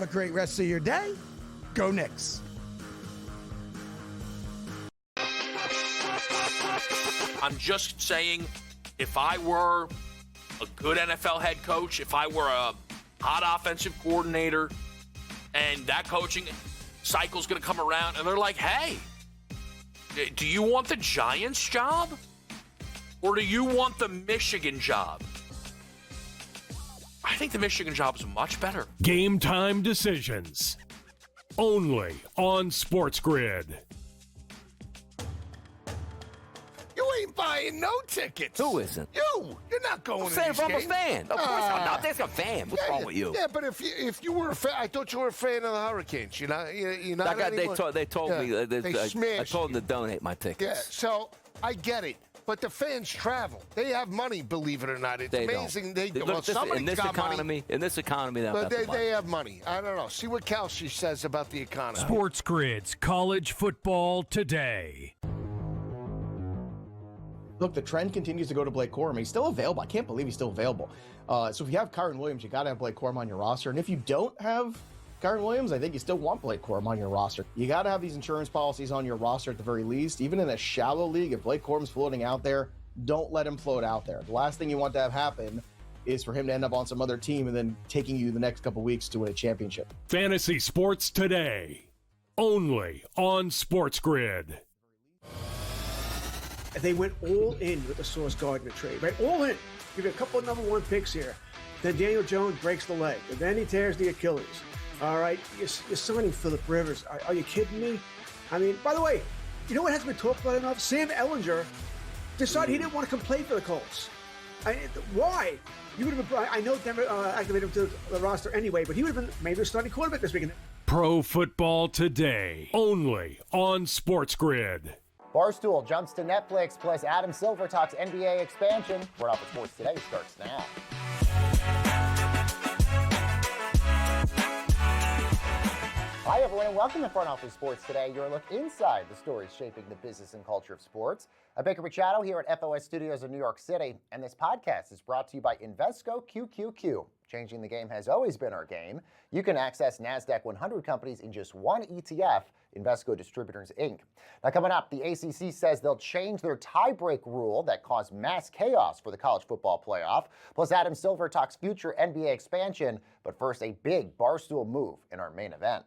a great rest of your day. Go Knicks. I'm just saying, if I were a good NFL head coach, if I were a hot offensive coordinator, and that coaching cycle's going to come around, and they're like, hey, do you want the Giants job? Or do you want the Michigan job? I think the Michigan job is much better. Game time decisions. Only on SportsGrid. You ain't buying no tickets. Who isn't? You're not going to Say these if I'm games. a fan. Of course I'm not. There's a fan. What's wrong with you? Yeah, but if you were a fan, I thought you were a fan of the Hurricanes. You're not They told me. They smashed I told them to donate my tickets. Yeah, so I get it. But the fans travel. They have money, believe it or not. It's amazing. Somebody's got money. In this economy, but they have money. I don't know. See what Kelsey says about the economy. SportsGrid's College Football Today. Look, the trend continues to go to Blake Corum. He's still available. I can't believe he's still available. So if you have Kyron Williams, you got to have Blake Corum on your roster. And if you don't have Kyron Williams, I think you still want Blake Corum on your roster. You got to have these insurance policies on your roster at the very least. Even in a shallow league, if Blake Corum's floating out there, don't let him float out there. The last thing you want to have happen is for him to end up on some other team and then taking you the next couple weeks to win a championship. Fantasy Sports Today. Only on SportsGrid. They went all in with the Sauce Gardner trade, right? All in. Give you a couple of number one picks here. Then Daniel Jones breaks the leg, and then he tears the Achilles. All right, you're signing Phillip Rivers. Are you kidding me? I mean, by the way, you know what hasn't been talked about enough? Sam Ellinger decided he didn't want to come play for the Colts. Why? You would have been. I know Denver activated him to the roster anyway, but he would have been maybe the starting quarterback this weekend. Pro Football Today. Only on SportsGrid. Barstool jumps to Netflix, plus Adam Silver talks NBA expansion. Word Off for Sports Today starts now. Hi, everyone, and welcome to Front Office Sports Today, your look inside the stories shaping the business and culture of sports. I'm Baker Machado here at FOS Studios in New York City, and this podcast is brought to you by Invesco QQQ. Changing the game has always been our game. You can access NASDAQ 100 companies in just one ETF, Invesco Distributors, Inc. Now, coming up, the ACC says they'll change their tiebreak rule that caused mass chaos for the college football playoff. Plus, Adam Silver talks future NBA expansion, but first, a big Barstool move in our main event.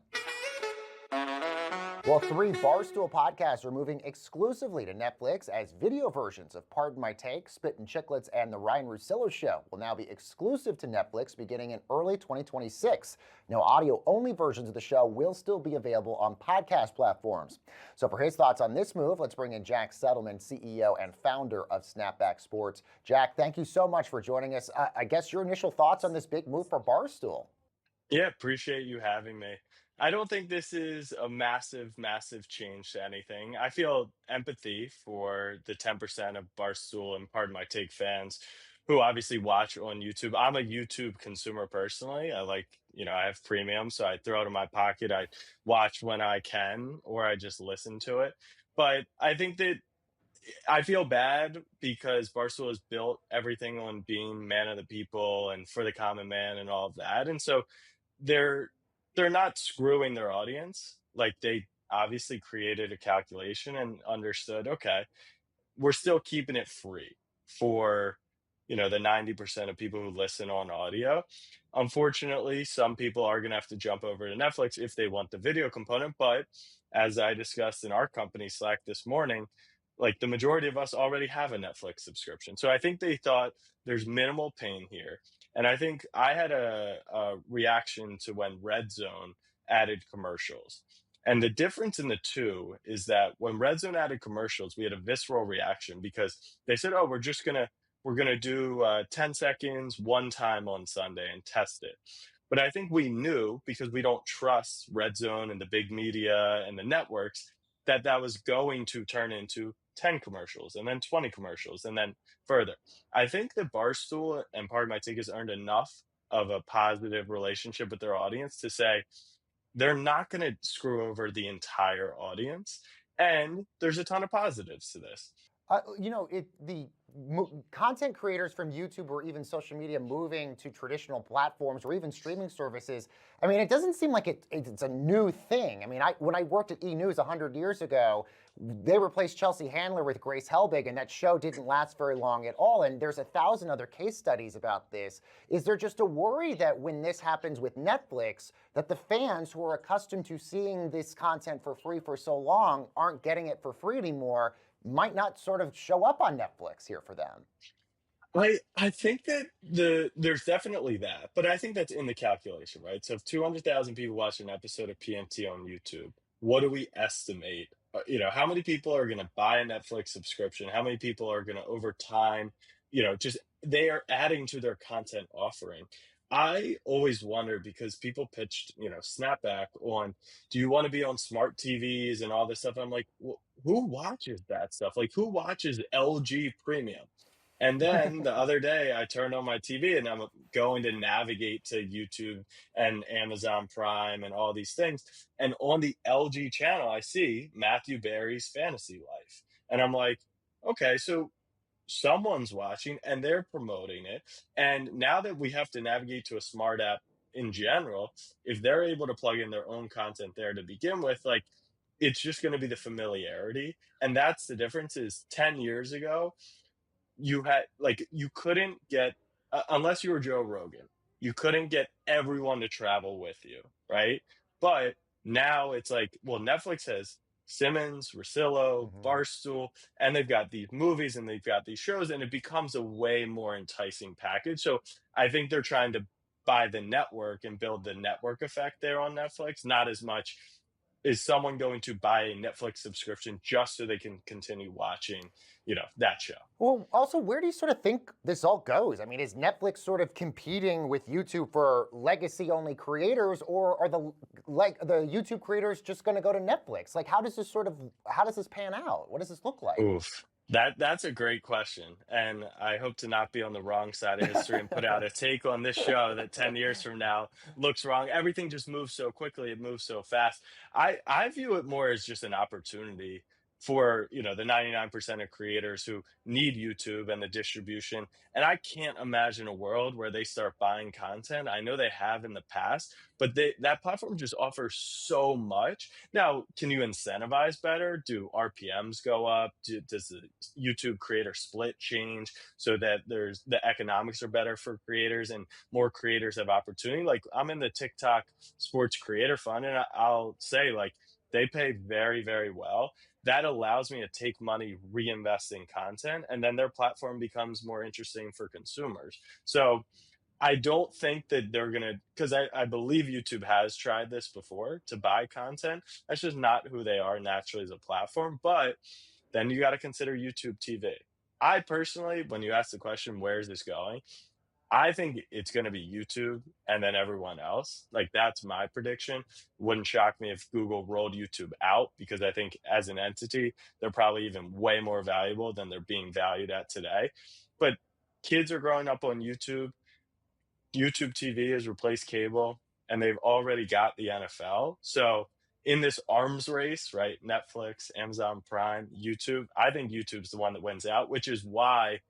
Well, 3 Barstool podcasts are moving exclusively to Netflix as video versions of Pardon My Take, Spittin' Chicklets, and The Ryan Russillo Show will now be exclusive to Netflix beginning in early 2026. Now, audio-only versions of the show will still be available on podcast platforms. So for his thoughts on this move, let's bring in Jack Settleman, CEO and founder of Snapback Sports. Jack, thank you so much for joining us. I guess your initial thoughts on this big move for Barstool? Yeah, appreciate you having me. I don't think this is a massive, massive change to anything. I feel empathy for the 10% of Barstool and Pardon My Take fans who obviously watch on YouTube. I'm a YouTube consumer personally. I have premium, so I throw it in my pocket. I watch when I can, or I just listen to it. But I think that I feel bad because Barstool has built everything on being man of the people and for the common man and all of that. And so they're not screwing their audience. Like, they obviously created a calculation and understood, okay, we're still keeping it free for, the 90% of people who listen on audio. Unfortunately, some people are going to have to jump over to Netflix if they want the video component. But as I discussed in our company Slack this morning, like, the majority of us already have a Netflix subscription. So I think they thought there's minimal pain here. And I think I had a reaction to when Red Zone added commercials. And the difference in the two is that when Red Zone added commercials, we had a visceral reaction because they said, oh, we're going to do 10 seconds one time on Sunday and test it. But I think we knew, because we don't trust Red Zone and the big media and the networks, that was going to turn into 10 commercials and then 20 commercials and then further. I think that Barstool and Pardon My Take has earned enough of a positive relationship with their audience to say they're not going to screw over the entire audience. And there's a ton of positives to this. The content creators from YouTube or even social media moving to traditional platforms or even streaming services, I mean, it doesn't seem like it's a new thing. I mean, when I worked at E! News 100 years ago, they replaced Chelsea Handler with Grace Helbig, and that show didn't last very long at all. And there's 1,000 other case studies about this. Is there just a worry that when this happens with Netflix, that the fans who are accustomed to seeing this content for free for so long aren't getting it for free anymore, might not sort of show up on Netflix here for them? I think that there's definitely that, but I think that's in the calculation, right? So if 200,000 people watch an episode of PMT on YouTube, what do we estimate? How many people are going to buy a Netflix subscription? How many people are going to over time, just they are adding to their content offering. I always wonder because people pitched, Snapback on, do you want to be on smart TVs and all this stuff? I'm like, well, who watches that stuff? Like, who watches LG Premium? And then the other day, I turned on my TV and I'm going to navigate to YouTube and Amazon Prime and all these things. And on the LG channel, I see Matthew Berry's Fantasy Life. And I'm like, okay, so someone's watching and they're promoting it. And now that we have to navigate to a smart app in general, if they're able to plug in their own content there to begin with, like, it's just going to be the familiarity. And that's the difference. Is 10 years ago, you couldn't get, unless you were Joe Rogan, you couldn't get everyone to travel with you, right? But now it's like, well, Netflix has Simmons, Russillo, Barstool, and they've got these movies and they've got these shows, and it becomes a way more enticing package. So I think they're trying to buy the network and build the network effect there on Netflix, not as much is someone going to buy a Netflix subscription just so they can continue watching, that show. Well, also, where do you sort of think this all goes? I mean, is Netflix sort of competing with YouTube for legacy-only creators, or are the YouTube creators just going to go to Netflix? Like, how does this pan out? What does this look like? Oof. That's a great question. And I hope to not be on the wrong side of history and put out a take on this show that 10 years from now looks wrong. Everything just moves so quickly. It moves so fast. I view it more as just an opportunity for, the 99% of creators who need YouTube and the distribution. And I can't imagine a world where they start buying content. I know they have in the past, but that platform just offers so much. Now, can you incentivize better? Do RPMs go up? Does the YouTube creator split change so that the economics are better for creators and more creators have opportunity? Like, I'm in the TikTok Sports Creator Fund, and I'll say, like, they pay very, very well. That allows me to take money, reinvest in content, and then their platform becomes more interesting for consumers. So I don't think that they're going to, because I believe YouTube has tried this before to buy content. That's just not who they are naturally as a platform. But then you got to consider YouTube TV. I personally, when you ask the question, where is this going? I think it's going to be YouTube and then everyone else. Like, that's my prediction. Wouldn't shock me if Google rolled YouTube out, because I think as an entity, they're probably even way more valuable than they're being valued at today. But kids are growing up on YouTube. YouTube TV has replaced cable, and they've already got the NFL. So in this arms race, right, Netflix, Amazon Prime, YouTube, I think YouTube's the one that wins out, which is why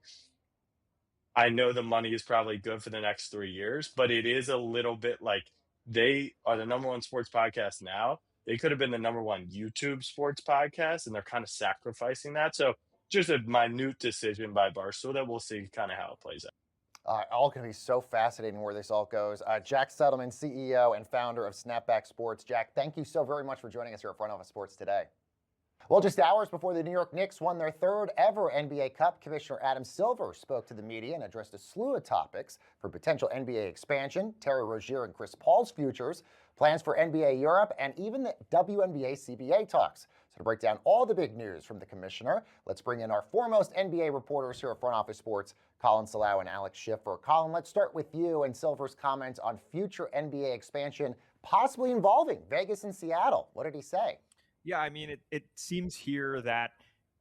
I know the money is probably good for the next 3 years, but it is a little bit like they are the number one sports podcast now. They could have been the number one YouTube sports podcast, and they're kind of sacrificing that. So just a minute decision by Barstool that we'll see kind of how it plays out. All going to be so fascinating where this all goes. Jack Settleman, CEO and founder of Snapback Sports. Jack, thank you so very much for joining us here at Front Office Sports today. Well, just hours before the New York Knicks won their third ever NBA Cup, Commissioner Adam Silver spoke to the media and addressed a slew of topics from potential NBA expansion, Terry Rozier and Chris Paul's futures, plans for NBA Europe, and even the WNBA CBA talks. So to break down all the big news from the commissioner, let's bring in our foremost NBA reporters here at Front Office Sports, Colin Salau and Alex Schiffer. Colin, let's start with you and Silver's comments on future NBA expansion, possibly involving Vegas and Seattle. What did he say? Yeah, I mean, it seems here that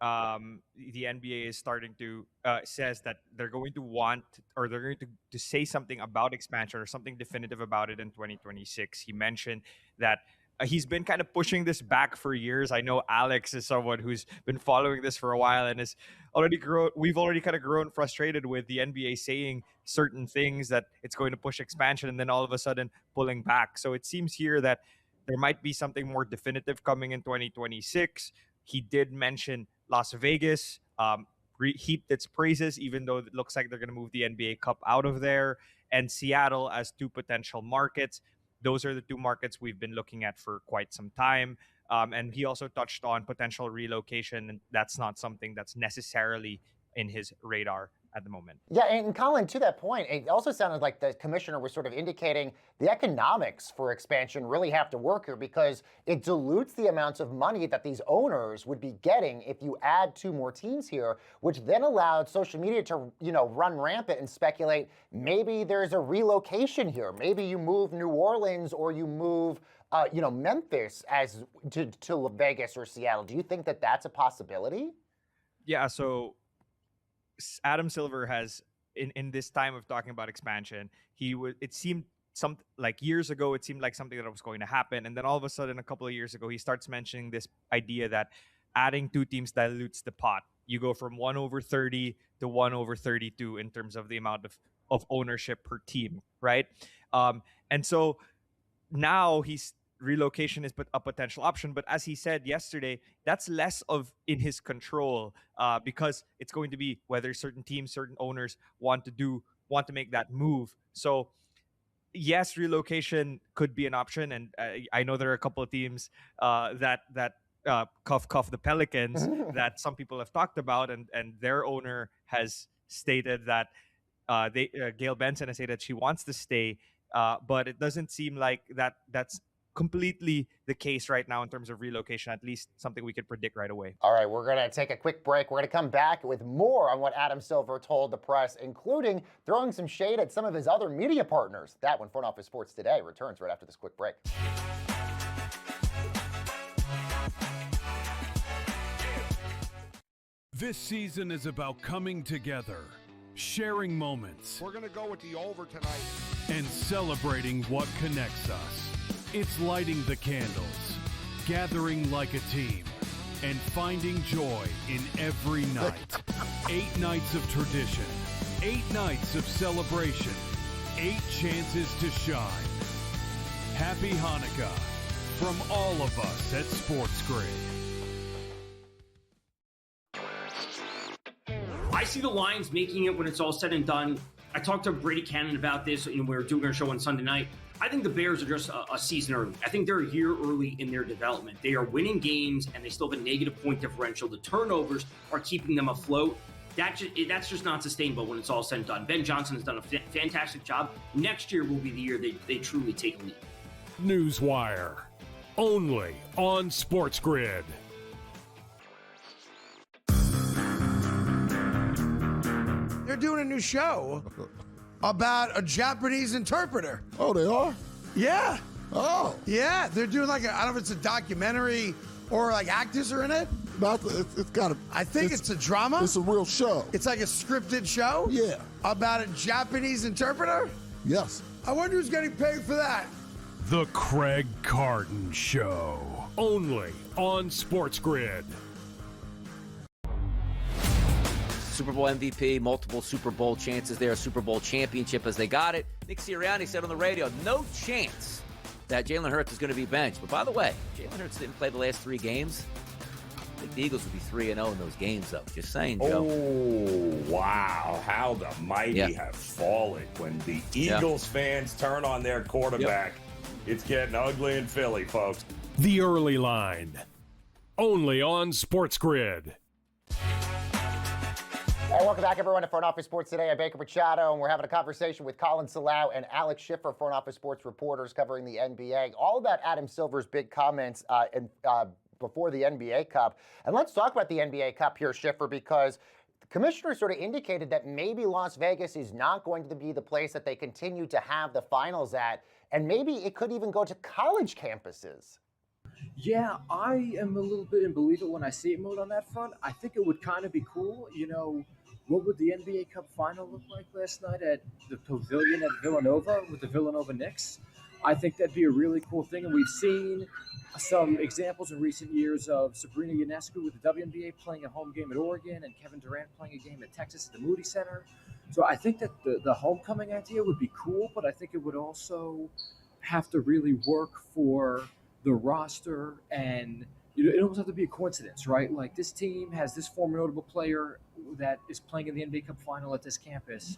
the NBA is starting to says that they're going to want, or they're going to say something about expansion or something definitive about it in 2026. He mentioned that he's been kind of pushing this back for years. I know Alex is someone who's been following this for a while and is already grown. We've already kind of grown frustrated with the NBA saying certain things that it's going to push expansion and then all of a sudden pulling back. So it seems here that there might be something more definitive coming in 2026. He did mention Las Vegas, heaped its praises, even though it looks like they're going to move the NBA Cup out of there, and Seattle as two potential markets. Those are the two markets we've been looking at for quite some time. And he also touched on potential relocation, and that's not something that's necessarily in his radar at the moment. Yeah, and Colin, to that point, it also sounded like the commissioner was sort of indicating the economics for expansion really have to work here because it dilutes the amounts of money that these owners would be getting if you add 2 more teams here, which then allowed social media to, run rampant and speculate maybe there's a relocation here. Maybe you move New Orleans or you move Memphis to Vegas or Seattle. Do you think that that's a possibility? Yeah, so Adam Silver has, in this time of talking about expansion, it seemed years ago, it seemed like something that was going to happen. And then all of a sudden, a couple of years ago, he starts mentioning this idea that adding 2 teams dilutes the pot. You go from 1/30 to 1/32 in terms of the amount of ownership per team, right? And so now relocation is a potential option, but as he said yesterday, that's less of in his control because it's going to be whether certain teams, certain owners want to make that move. So yes, relocation could be an option, and I know there are a couple of teams that cuff the Pelicans that some people have talked about, and their owner has stated that Gail Benson has said that she wants to stay, but it doesn't seem like that's completely the case right now in terms of relocation, at least something we could predict right away. All right, we're going to take a quick break. We're going to come back with more on what Adam Silver told the press, including throwing some shade at some of his other media partners. That when Front Office Sports Today returns right after this quick break. This season is about coming together, sharing moments. We're going to go with the over tonight. And celebrating what connects us. It's lighting the candles, gathering like a team, and finding joy in every night. 8 nights of tradition, 8 nights of celebration, 8 chances to shine. Happy Hanukkah from all of us at SportsGrid. I see the Lions making it when it's all said and done. I talked to Brady Cannon about this. We were doing our show on Sunday night. I think the Bears are just a season early. I think they're a year early in their development. They are winning games, and they still have a negative point differential. The turnovers are keeping them afloat. That's just not sustainable when it's all said and done. Ben Johnson has done a fantastic job. Next year will be the year they truly take a lead. Newswire, only on SportsGrid. They're doing a new show about a Japanese interpreter. Oh, they are? Yeah. Oh. Yeah, they're doing I don't know if it's a documentary or actors are in it. It's got to. I think it's a drama. It's a real show. It's like a scripted show? Yeah. About a Japanese interpreter? Yes. I wonder who's getting paid for that. The Craig Carton Show, only on SportsGrid. Super Bowl MVP, multiple Super Bowl chances there, Super Bowl championship as they got it. Nick Sirianni said on the radio, no chance that Jalen Hurts is going to be benched. But by the way, Jalen Hurts didn't play the last 3 games. I think the Eagles would be 3-0 in those games, though. Just saying, Joe. Oh, wow. How the mighty have fallen. When the Eagles fans turn on their quarterback, it's getting ugly in Philly, folks. The Early Line, only on SportsGrid. Hey, welcome back, everyone, to Front Office Sports Today. I'm Baker Machado, and we're having a conversation with Colin Salau and Alex Schiffer, Front Office Sports reporters covering the NBA. All about Adam Silver's big comments before the NBA Cup. And let's talk about the NBA Cup here, Schiffer, because the commissioner sort of indicated that maybe Las Vegas is not going to be the place that they continue to have the finals at, and maybe it could even go to college campuses. Yeah, I am a little bit in believe it when I see it mode on that front. I think it would kind of be cool. What would the NBA Cup final look like last night at the Pavilion at Villanova with the Villanova Knicks? I think that'd be a really cool thing. And we've seen some examples in recent years of Sabrina Ionescu with the WNBA playing a home game at Oregon and Kevin Durant playing a game at Texas at the Moody Center. So I think that the homecoming idea would be cool, but I think it would also have to really work for the roster, and it almost have to be a coincidence, right? Like, this team has this former notable player that is playing in the NBA Cup final at this campus.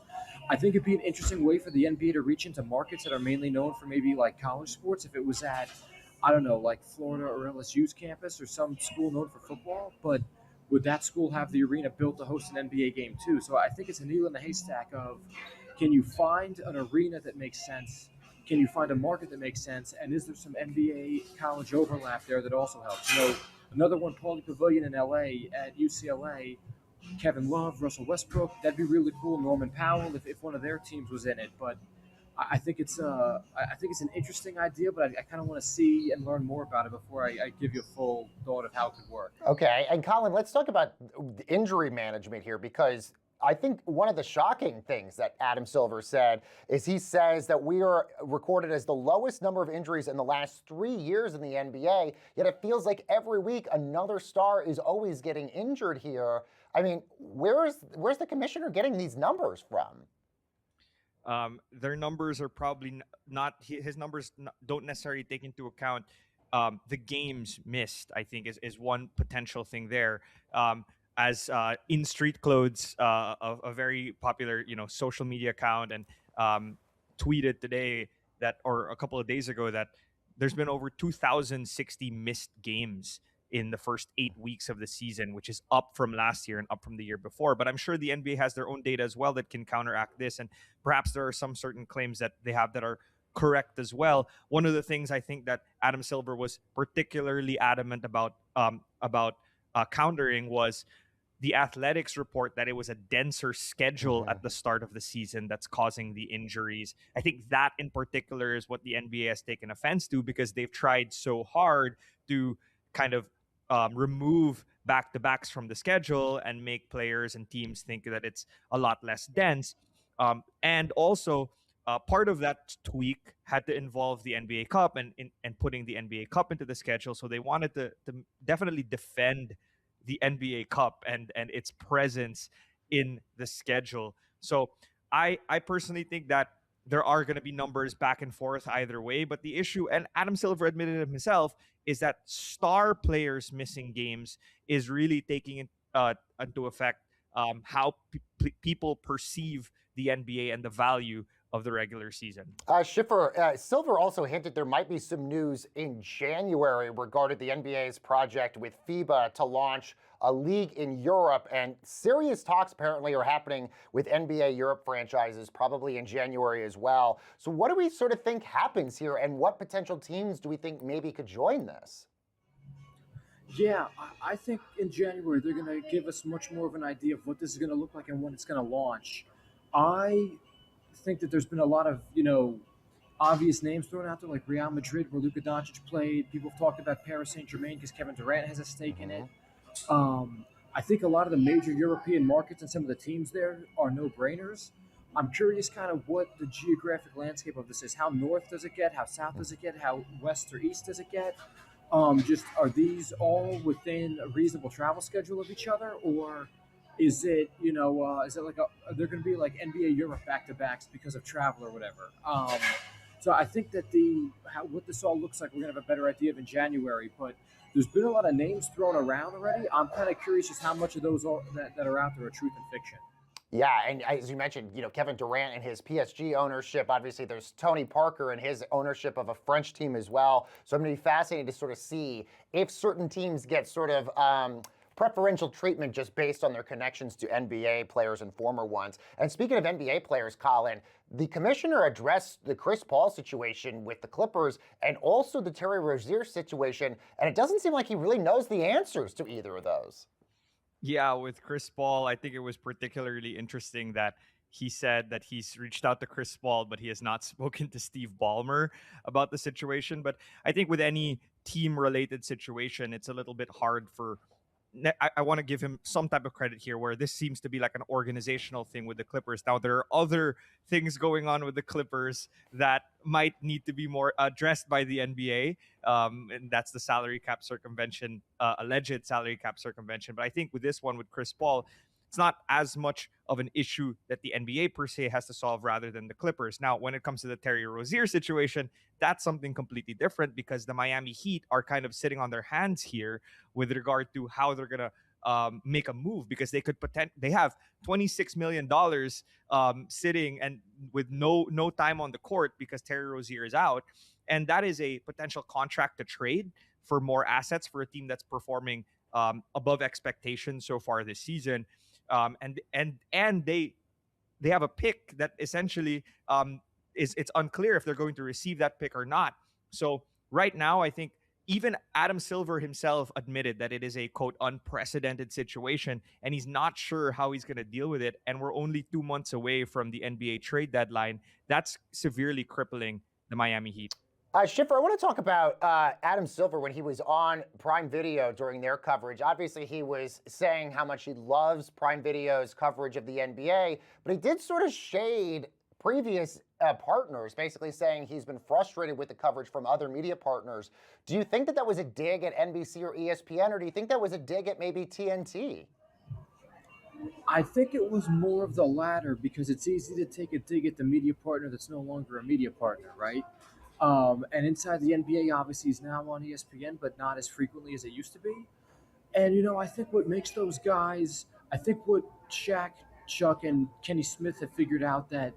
I think it'd be an interesting way for the NBA to reach into markets that are mainly known for maybe like college sports. If it was at, I don't know, like Florida or LSU's campus or some school known for football, but would that school have the arena built to host an NBA game too? So I think it's a needle in the haystack of, can you find an arena that makes sense? Can you find a market that makes sense? And is there some NBA college overlap there that also helps? Another one, Pauley Pavilion in LA at UCLA, Kevin Love, Russell Westbrook, that'd be really cool. Norman Powell, if one of their teams was in it. But I think it's an interesting idea, but I kind of want to see and learn more about it before I give you a full thought of how it could work. Okay, and Colin, let's talk about injury management here, because I think one of the shocking things that Adam Silver said is he says that we are recorded as the lowest number of injuries in the last 3 years in the NBA, yet it feels like every week another star is always getting injured here. I mean, where's the commissioner getting these numbers from? Their numbers are probably not, his numbers don't necessarily take into account the games missed, I think, is one potential thing there. As In Street Clothes, a very popular social media account, and tweeted today that, or a couple of days ago, that there's been over 2,060 missed games in the first 8 weeks of the season, which is up from last year and up from the year before. But I'm sure the NBA has their own data as well that can counteract this, and perhaps there are some certain claims that they have that are correct as well. One of the things I think that Adam Silver was particularly adamant about countering was the Athletics report that it was a denser schedule at the start of the season that's causing the injuries. I think that in particular is what the NBA has taken offense to, because they've tried so hard to kind of remove back-to-backs from the schedule and make players and teams think that it's a lot less dense. And also, part of that tweak had to involve the NBA Cup and putting the NBA Cup into the schedule. So they wanted to definitely defend the NBA Cup and its presence in the schedule. So I personally think that there are going to be numbers back and forth either way. But the issue, and Adam Silver admitted it himself, is that star players missing games is really taking into effect how people perceive the NBA and the value of the regular season. Schiffer, Silver also hinted there might be some news in January regarding the NBA's project with FIBA to launch a league in Europe, and serious talks apparently are happening with NBA Europe franchises probably in January as well. So what do we sort of think happens here, and what potential teams do we think maybe could join this? Yeah, I think in January they're going to give us much more of an idea of what this is going to look like and when it's going to launch. I think that there's been a lot of, obvious names thrown out there, like Real Madrid, where Luka Doncic played. People have talked about Paris Saint-Germain because Kevin Durant has a stake in it. I think a lot of the major European markets and some of the teams there are no-brainers. I'm curious kind of what the geographic landscape of this is. How north does it get? How south does it get? How west or east does it get? Just are these all within a reasonable travel schedule of each other, or is it, is it like they're going to be like NBA Europe back-to-backs because of travel or whatever? So I think that what this all looks like, we're going to have a better idea of in January. But there's been a lot of names thrown around already. I'm kind of curious just how much of those that are out there are truth and fiction. Yeah, and as you mentioned, Kevin Durant and his PSG ownership. Obviously, there's Tony Parker and his ownership of a French team as well. So I'm going to be fascinated to sort of see if certain teams get sort of preferential treatment just based on their connections to NBA players and former ones. And speaking of NBA players, Colin, the commissioner addressed the Chris Paul situation with the Clippers and also the Terry Rozier situation, and it doesn't seem like he really knows the answers to either of those. Yeah, with Chris Paul, I think it was particularly interesting that he said that he's reached out to Chris Paul, but he has not spoken to Steve Ballmer about the situation. But I think with any team-related situation, it's a little bit hard for I want to give him some type of credit here, where this seems to be like an organizational thing with the Clippers. Now, there are other things going on with the Clippers that might need to be more addressed by the NBA, and that's the salary cap circumvention, alleged salary cap circumvention. But I think with this one, with Chris Paul, it's not as much of an issue that the NBA per se has to solve rather than the Clippers. Now, when it comes to the Terry Rozier situation, that's something completely different, because the Miami Heat are kind of sitting on their hands here with regard to how they're going to make a move, because they could they have $26 million sitting and with no time on the court because Terry Rozier is out. And that is a potential contract to trade for more assets for a team that's performing above expectations so far this season. And they have a pick that essentially it's unclear if they're going to receive that pick or not. So right now, I think even Adam Silver himself admitted that it is a, quote, unprecedented situation, and he's not sure how he's going to deal with it. And we're only 2 months away from the NBA trade deadline. That's severely crippling the Miami Heat. Schiffer, I want to talk about Adam Silver when he was on Prime Video during their coverage. Obviously, he was saying how much he loves Prime Video's coverage of the NBA, but he did sort of shade previous partners, basically saying he's been frustrated with the coverage from other media partners. Do you think that was a dig at NBC or ESPN, or do you think that was a dig at maybe TNT? I think it was more of the latter, because it's easy to take a dig at the media partner that's no longer a media partner, right? And inside the NBA, obviously, he's now on ESPN, but not as frequently as it used to be. And, I think what makes those guys, I think what Shaq, Chuck, and Kenny Smith have figured out that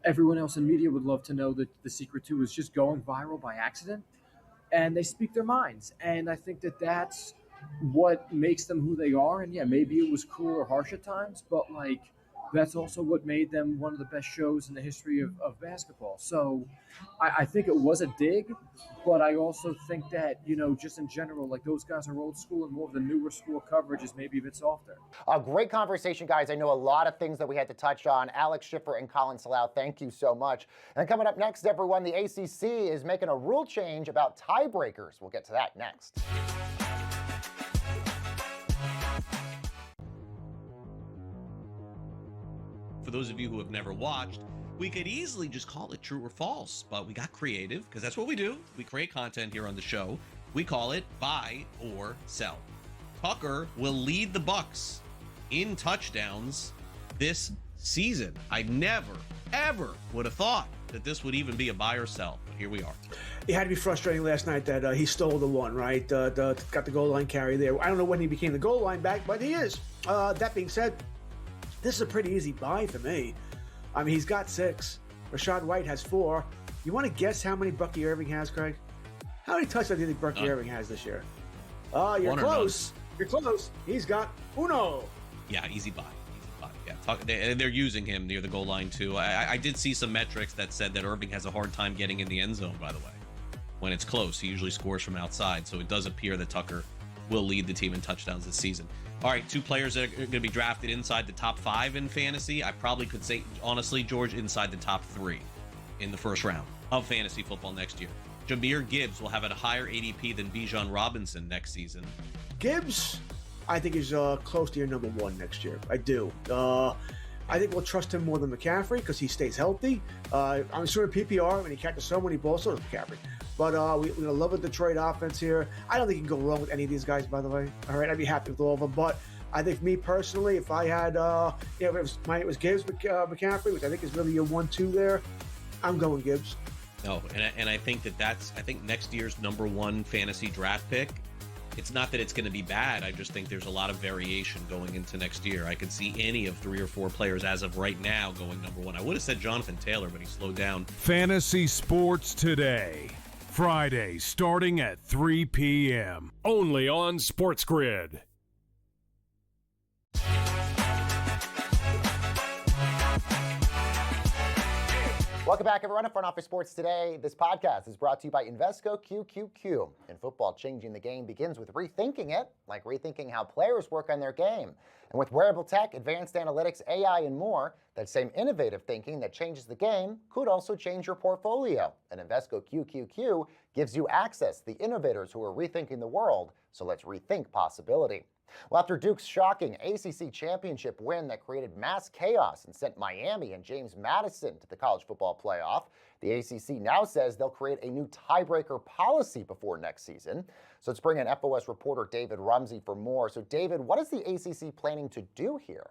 everyone else in media would love to know, that the secret to is just going viral by accident. And they speak their minds. And I think that that's what makes them who they are. And, yeah, maybe it was cruel or harsh at times, but, that's also what made them one of the best shows in the history of basketball. So I think it was a dig, but I also think that, just in general, those guys are old school, and more of the newer school coverage is maybe a bit softer. A great conversation, guys. I know a lot of things that we had to touch on. Alex Schiffer and Colin Salau, thank you so much. And coming up next, everyone, the ACC is making a rule change about tiebreakers. We'll get to that next. For those of you who have never watched, we could easily just call it true or false, but we got creative, because that's what we do. We create content here on the show. We call it buy or sell. Tucker will lead the Bucks in touchdowns this season. I never, ever would have thought that this would even be a buy or sell, but here we are. It had to be frustrating last night that he stole the one, right? Got the goal line carry there. I don't know when he became the goal line back, but he is. That being said, this is a pretty easy buy for me. I mean, he's got 6. Rashad White has 4. You want to guess how many Bucky Irving has, Craig? How many touchdowns do you think Bucky Irving has this year? You're close. You're close. He's got 1. Yeah, easy buy. Yeah, they're using him near the goal line, too. I did see some metrics that said that Irving has a hard time getting in the end zone, by the way. When it's close, he usually scores from outside, so it does appear that Tucker will lead the team in touchdowns this season. All right, 2 players that are going to be drafted inside the top 5 in fantasy. I probably could say, honestly, George, inside the top 3 in the first round of fantasy football next year. Jahmyr Gibbs will have a higher ADP than Bijan Robinson next season. Gibbs, I think, is close to your number 1 next year. I do. I think we'll trust him more than McCaffrey because he stays healthy. I'm sure in PPR, when he catches so many balls, so does McCaffrey. But we love the Detroit offense here. I don't think you can go wrong with any of these guys, by the way. All right, I'd be happy with all of them. But I think me personally, if I had, it was Gibbs, McCaffrey, which I think is really your 1-2 there, I'm going Gibbs. No, and I think I think next year's number 1 fantasy draft pick, it's not that it's going to be bad. I just think there's a lot of variation going into next year. I could see any of 3 or 4 players as of right now going number 1. I would have said Jonathan Taylor, but he slowed down. Fantasy Sports Today. Friday, starting at 3 p.m. Only on SportsGrid. Welcome back, everyone, to Front Office Sports Today. This podcast is brought to you by Invesco QQQ. In football, changing the game begins with rethinking it, like rethinking how players work on their game. And with wearable tech, advanced analytics, AI, and more, that same innovative thinking that changes the game could also change your portfolio. And Invesco QQQ gives you access to the innovators who are rethinking the world. So let's rethink possibility. Well, after Duke's shocking ACC championship win that created mass chaos and sent Miami and James Madison to the college football playoff, the ACC now says they'll create a new tiebreaker policy before next season. So let's bring in FOS reporter David Rumsey for more. So David, what is the ACC planning to do here?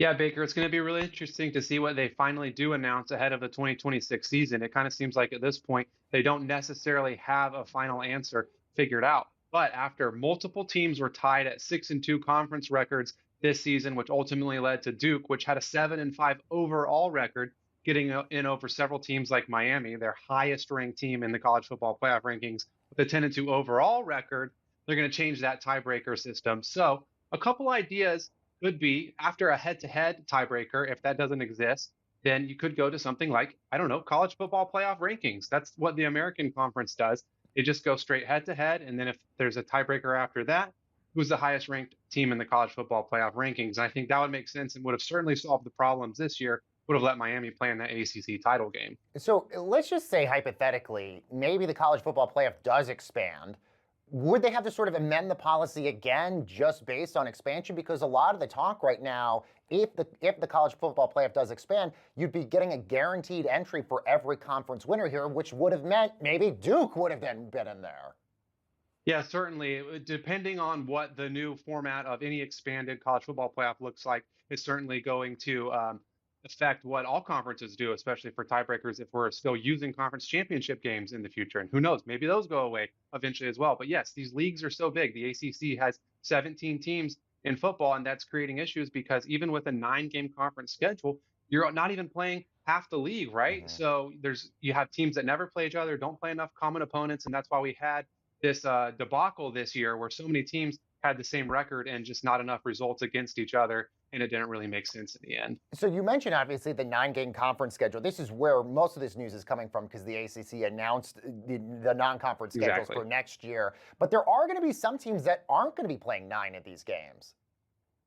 Yeah, Baker, it's going to be really interesting to see what they finally do announce ahead of the 2026 season. It kind of seems like at this point, they don't necessarily have a final answer figured out. But after multiple teams were tied at 6-2 conference records this season, which ultimately led to Duke, which had a 7-5 overall record, getting in over several teams like Miami, their highest ranked team in the college football playoff rankings, with a 10-2 overall record, they're going to change that tiebreaker system. So a couple ideas could be, after a head-to-head tiebreaker, if that doesn't exist, then you could go to something like, I don't know, college football playoff rankings. That's what the American Conference does. They just go straight head-to-head, and then if there's a tiebreaker after that, who's the highest ranked team in the college football playoff rankings? And I think that would make sense and would have certainly solved the problems this year, would have let Miami play in that ACC title game. So let's just say, hypothetically, maybe the college football playoff does expand. Would they have to sort of amend the policy again just based on expansion? Because a lot of the talk right now, if the college football playoff does expand, you'd be getting a guaranteed entry for every conference winner here, which would have meant maybe Duke would have then been in there. Yeah, certainly. Depending on what the new format of any expanded college football playoff looks like, it's certainly going to affect what all conferences do, especially for tiebreakers if we're still using conference championship games in the future. And who knows, maybe those go away eventually as well. But yes, these leagues are so big. The ACC has 17 teams in football, and that's creating issues because even with a 9-game conference schedule, you're not even playing half the league, right? Mm-hmm. So you have teams that never play each other, don't play enough common opponents, and that's why we had this debacle this year where so many teams had the same record and just not enough results against each other, and it didn't really make sense in the end. So you mentioned, obviously, the 9-game conference schedule. This is where most of this news is coming from because the ACC announced the non-conference schedules for next year. But there are going to be some teams that aren't going to be playing 9 of these games.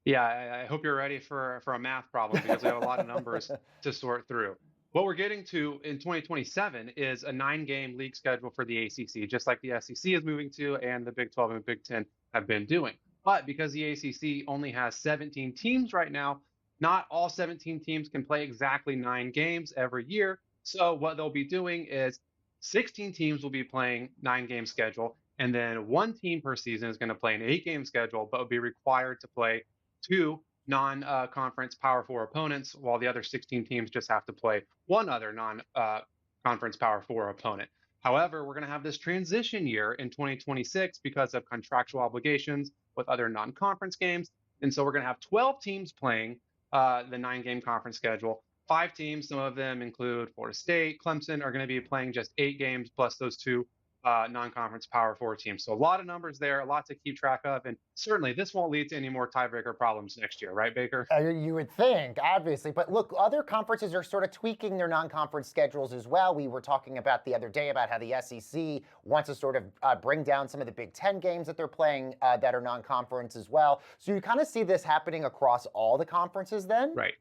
Yeah, I hope you're ready for a math problem because we have a lot of numbers to sort through. What we're getting to in 2027 is a 9-game league schedule for the ACC, just like the SEC is moving to and the Big 12 and Big 10 have been doing. But because the ACC only has 17 teams right now, not all 17 teams can play exactly 9 games every year. So what they'll be doing is 16 teams will be playing 9-game schedule, and then 1 team per season is going to play an 8-game schedule, but will be required to play 2 non-conference Power 4 opponents, while the other 16 teams just have to play 1 other non-conference Power 4 opponent. However, we're going to have this transition year in 2026 because of contractual obligations with other non-conference games. And so we're going to have 12 teams playing the 9-game conference schedule. 5 teams, some of them include Florida State, Clemson, are going to be playing just 8 games plus those 2 non-conference Power 4 teams. So a lot of numbers there, a lot to keep track of. And certainly this won't lead to any more tiebreaker problems next year, right, Baker? You would think, obviously. But look, other conferences are sort of tweaking their non-conference schedules as well. We were talking about the other day about how the SEC wants to sort of bring down some of the Big Ten games that they're playing that are non-conference as well. So you kind of see this happening across all the conferences then? Right.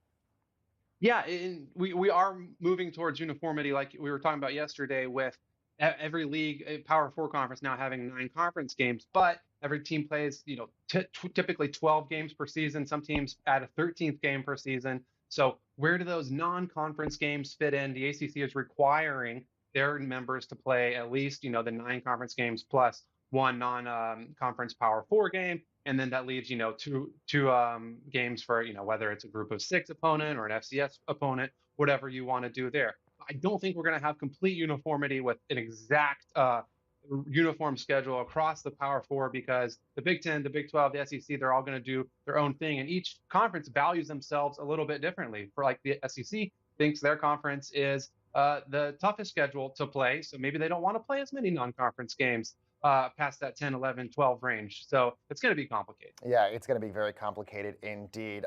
Yeah, we are moving towards uniformity like we were talking about yesterday with every league, Power 4 conference now having 9 conference games, but every team plays, typically 12 games per season. Some teams add a 13th game per season. So where do those non-conference games fit in? The ACC is requiring their members to play at least, the 9 conference games plus 1 non-conference Power 4 game. And then that leaves, 2 games for, whether it's a group of 6 opponent or an FCS opponent, whatever you want to do there. I don't think we're going to have complete uniformity with an exact uniform schedule across the Power 4 because the Big 10, the Big 12, the SEC, they're all going to do their own thing. And each conference values themselves a little bit differently. For like the SEC thinks their conference is the toughest schedule to play. So maybe they don't want to play as many non-conference games past that 10, 11, 12 range. So it's going to be complicated. Yeah, it's going to be very complicated indeed.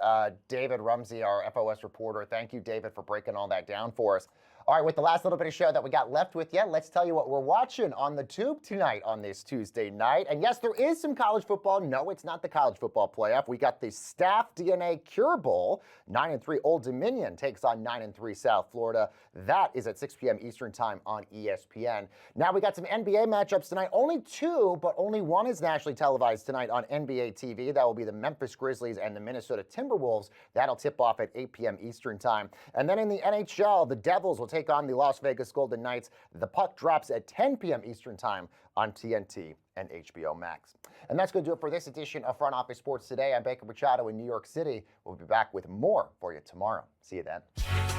David Rumsey, our FOS reporter. Thank you, David, for breaking all that down for us. All right, with the last little bit of show that we got left with you, let's tell you what we're watching on the tube tonight on this Tuesday night. And yes, there is some college football. No, it's not the college football playoff. We got the Staff DNA Cure Bowl. 9-3 Old Dominion takes on 9-3 South Florida. That is at 6 p.m. Eastern time on ESPN. Now we got some NBA matchups tonight. Only two, but only one is nationally televised tonight on NBA TV. That will be the Memphis Grizzlies and the Minnesota Timberwolves. That'll tip off at 8 p.m. Eastern time. And then in the NHL, the Devils will take on the Las Vegas Golden Knights. The puck drops at 10 p.m. Eastern time on TNT and HBO Max. And that's going to do it for this edition of Front Office Sports Today. I'm Baker Machado in New York City. We'll be back with more for you tomorrow. See you then.